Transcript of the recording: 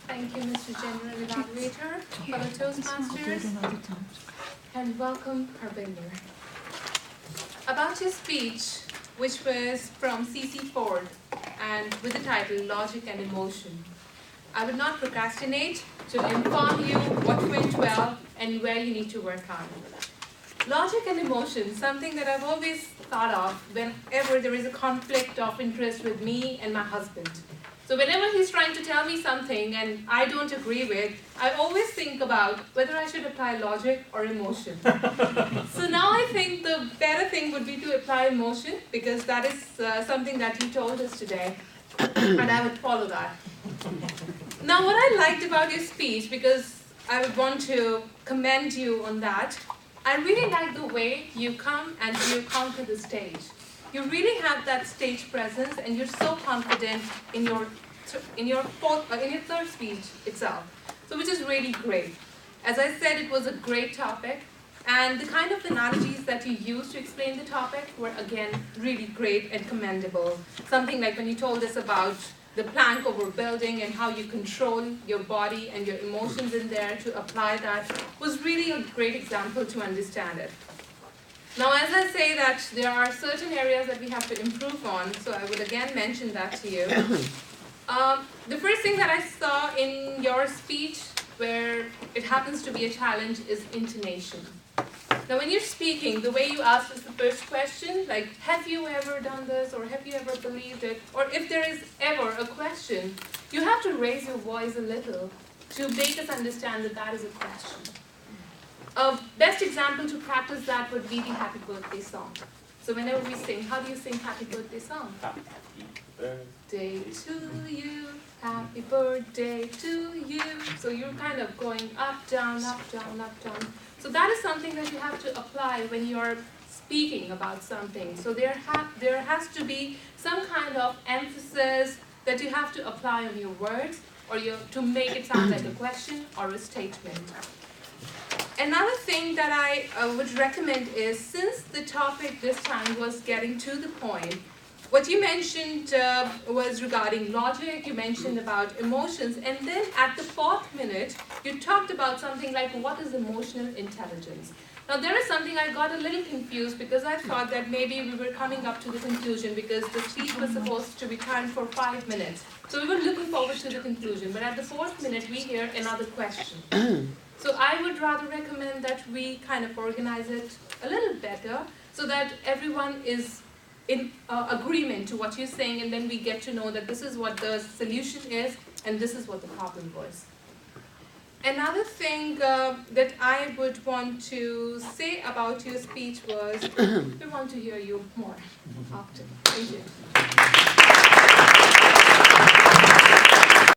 Thank you, Mr. General Evaluator, fellow Toastmasters, and welcome, Harbinder. About your speech, which was from CC Ford, and with the title, Logic and Emotion, I would not procrastinate to inform you what went well and where you need to work on. Logic and emotion, something that I've always thought of whenever there is a conflict of interest with me and my husband. So whenever he's trying to tell me something and I don't agree with, I always think about whether I should apply logic or emotion. So now I think the better thing would be to apply emotion, because that is something that you told us today, and I would follow that. Now what I liked about your speech, because I would want to commend you on that, I really like the way you come and you come to the stage. You really have that stage presence, and you're so confident in your third speech itself. So which is really great. As I said, it was a great topic, and the kind of analogies that you used to explain the topic were again really great and commendable. Something like when you told us about the plank over building and how you control your body and your emotions in there to apply that was really a great example to understand it. Now, as I say that there are certain areas that we have to improve on, so I would again mention that to you. The first thing that I saw in your speech where it happens to be a challenge is intonation. Now, when you're speaking, the way you asked us the first question, like, have you ever done this, or have you ever believed it, or if there is ever a question, you have to raise your voice a little to make us understand that that is a question. A best example to practice that would be the happy birthday song. So whenever we sing, how do you sing happy birthday song? Happy birthday to you, happy birthday to you. So you're kind of going up, down, up, down, up, down. So that is something that you have to apply when you're speaking about something. So there has to be some kind of emphasis that you have to apply on your words, or to make it sound like a question or a statement. Another thing that I would recommend is, since the topic this time was getting to the point, what you mentioned was regarding logic, you mentioned about emotions, and then at the 4th minute, you talked about something like, what is emotional intelligence? Now there is something I got a little confused, because I thought that maybe we were coming up to the conclusion, because the speech was supposed to be timed for 5 minutes. So we were looking forward to the conclusion, but at the 4th minute, we hear another question. So I would rather recommend that we kind of organize it a little better, so that everyone is in agreement to what you're saying, and then we get to know that this is what the solution is, and this is what the problem was. Another thing that I would want to say about your speech was, we want to hear you more often. Thank you.